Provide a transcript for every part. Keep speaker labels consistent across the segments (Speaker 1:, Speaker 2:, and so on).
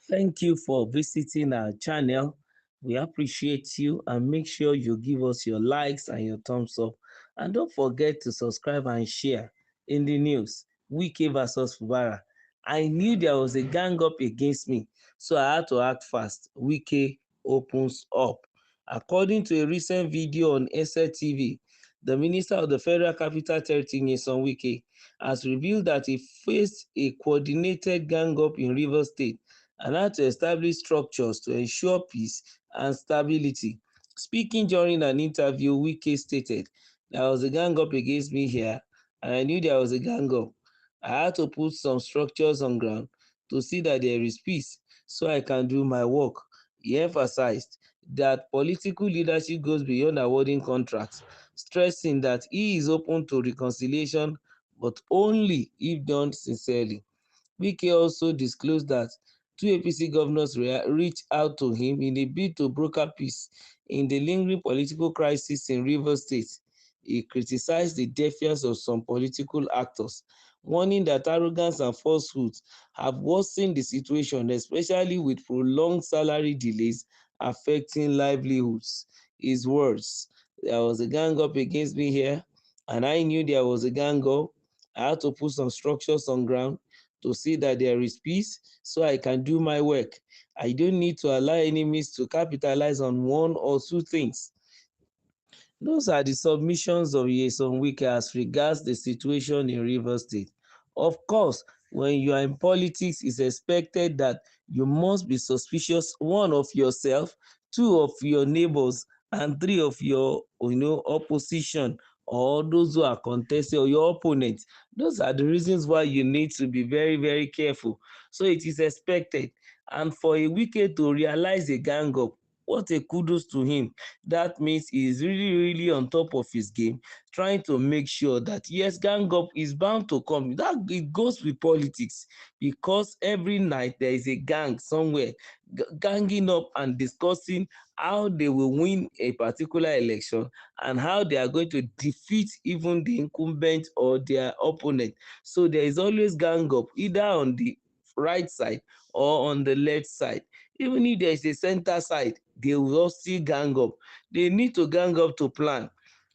Speaker 1: Thank you for visiting our channel. We appreciate you and make sure you give us your likes and your thumbs up. And don't forget to subscribe and share. In the news, Wike versus Fubara. I knew there was a gang up against me, so I had to act fast. Wike opens up. According to a recent video on SLTV, the Minister of the Federal Capital Territory, Nyesom Wike, has revealed that he faced a coordinated gang up in Rivers State and had to establish structures to ensure peace and stability. Speaking during an interview, Wike stated, "There was a gang up against me here, and I knew there was a gang up. I had to put some structures on ground to see that there is peace so I can do my work." He emphasized that political leadership goes beyond awarding contracts, stressing that he is open to reconciliation, but only if done sincerely. Wike also disclosed that two APC governors reached out to him in a bid to broker peace in the lingering political crisis in Rivers State. He criticized the defiance of some political actors, warning that arrogance and falsehoods have worsened the situation, especially with prolonged salary delays affecting livelihoods. His words, "There was a gang up against me here, and I knew there was a gang up. I had to put some structures on ground to see that there is peace so I can do my work. I don't need to allow enemies to capitalize on one or two things." Those are the submissions of Nyesom Wike as regards the situation in Rivers State. Of course, when you are in politics, it's expected that you must be suspicious, one, of yourself, two, of your neighbors, and three, of your opposition or those who are contesting or your opponents. Those are the reasons why you need to be very, very careful. So it is expected. And for a Wike to realize a gang up, what a kudos to him. That means he is really, really on top of his game, trying to make sure that yes, gang up is bound to come. That it goes with politics because every night there is a gang somewhere ganging up and discussing how they will win a particular election and how they are going to defeat even the incumbent or their opponent. So there is always gang up either on the right side or on the left side. Even if there is a center side, they will all still gang up. They need to gang up to plan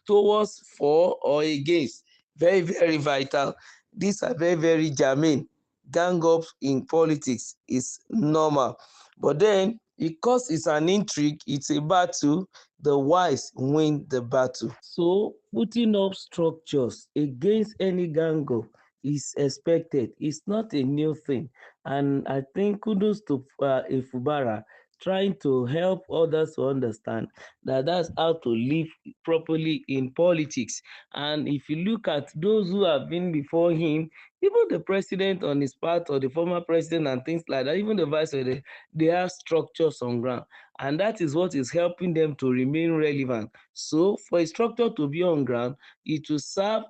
Speaker 1: towards for or against. Very, very vital. These are very, very germane. Gang up in politics is normal. But then, because it's an intrigue, it's a battle, the wise win the battle. So, putting up structures against any gang up is expected. It's not a new thing. And I think kudos to Fubara trying to help others to understand that that's how to live properly in politics. And if you look at those who have been before him, even the president on his part or the former president and things like that, even the vice president, they have structures on ground. And that is what is helping them to remain relevant. So for a structure to be on ground, it will serve,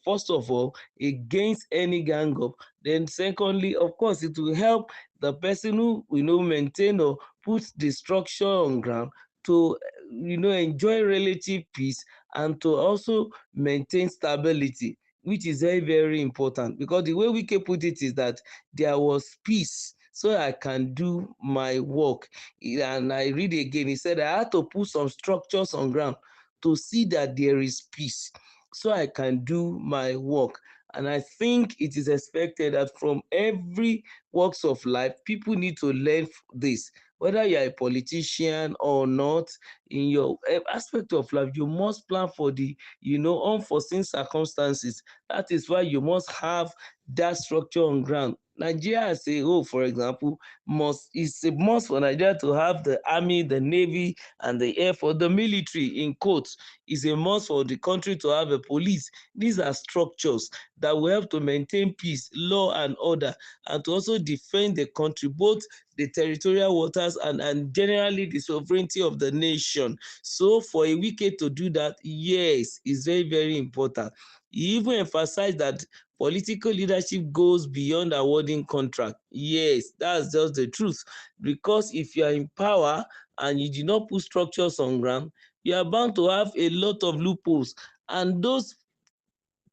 Speaker 1: first of all, against any gang up. Then secondly, of course, it will help the person who maintain or put the structure on ground to enjoy relative peace and to also maintain stability, which is very, very important, because the way Wike put it is that there was peace so I can do my work. And I read again, he said, "I had to put some structures on ground to see that there is peace so I can do my work." And I think it is expected that from every walks of life, people need to learn this. Whether you are a politician or not, in your aspect of life, you must plan for the unforeseen circumstances. That is why you must have that structure on ground. Nigeria as a whole, for example, it's a must for Nigeria to have the army, the navy, and the air force. The military, in quotes, is a must for the country to have a police. These are structures that will help to maintain peace, law, and order, and to also defend the country, both the territorial waters and generally the sovereignty of the nation. So for a Wike to do that, yes, is very, very important. He even emphasized that political leadership goes beyond awarding contract. Yes, that's just the truth. Because if you are in power and you do not put structures on ground, you are bound to have a lot of loopholes. And those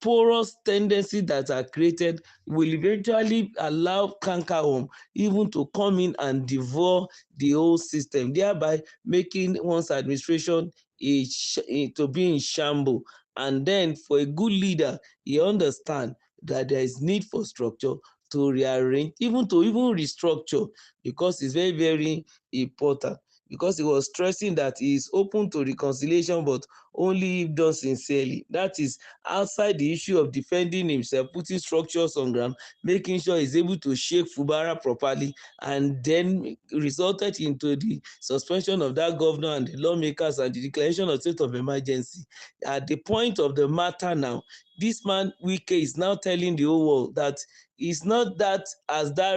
Speaker 1: porous tendency that are created will eventually allow cankerworm even to come in and devour the whole system, thereby making one's administration to be in shambles. And then for a good leader, he understand that there is need for structure to rearrange, even restructure, because it's very, very important. Because he was stressing that he is open to reconciliation, but only if done sincerely. That is outside the issue of defending himself, putting structures on ground, making sure he's able to shake Fubara properly, and then resulted into the suspension of that governor and the lawmakers and the declaration of state of emergency. At the point of the matter now, this man Wike is now telling the whole world that it's not that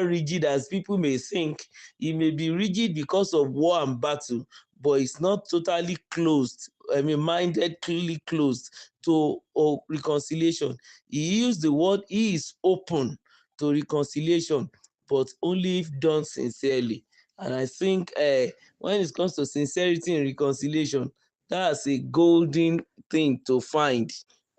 Speaker 1: rigid as people may think. He may be rigid because of war and battle, but it's not totally closed. I mean, minded, clearly closed to reconciliation. He used the word he is open to reconciliation, but only if done sincerely. And I think when it comes to sincerity and reconciliation, that's a golden thing to find,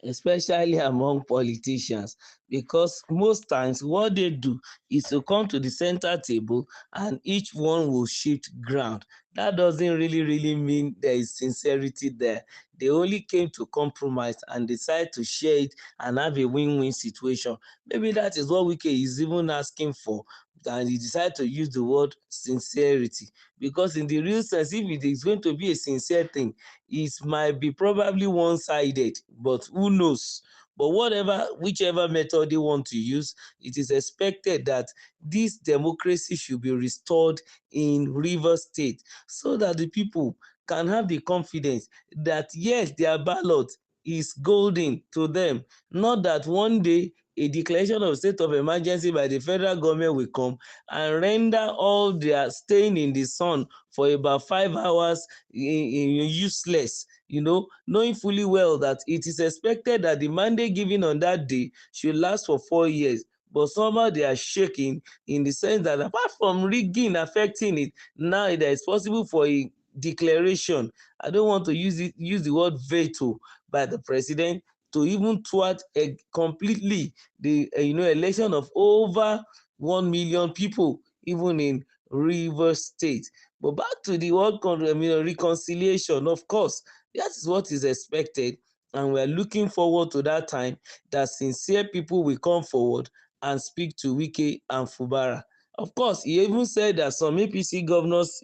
Speaker 1: especially among politicians, because most times what they do is to come to the center table and each one will shift ground. That doesn't really mean there is sincerity there. They only came to compromise and decide to share it and have a win-win situation. Maybe that is what Wike is even asking for, and he decided to use the word sincerity, because in the real sense, if it is going to be a sincere thing, it might be probably one-sided, but who knows. But whichever method they want to use, it is expected that this democracy should be restored in Rivers State, so that the people can have the confidence that yes, their ballot is golden to them. Not that one day a declaration of state of emergency by the federal government will come and render all their staying in the sun for about 5 hours useless, knowing fully well that it is expected that the mandate given on that day should last for 4 years. But somehow they are shaking, in the sense that apart from rigging affecting it, now it is possible for a declaration. I don't want to use the word veto by the president to even thwart completely the election of over 1 million people, even in Rivers State. But back to the word reconciliation, of course, that is what is expected, and we are looking forward to that time that sincere people will come forward and speak to Wike and Fubara. Of course, he even said that some APC governors,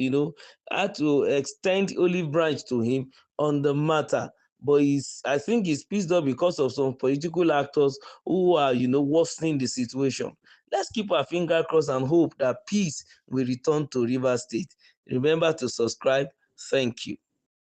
Speaker 1: had to extend olive branch to him on the matter. But I think he's pissed off because of some political actors who are, worsening the situation. Let's keep our finger crossed and hope that peace will return to Rivers State. Remember to subscribe. Thank you.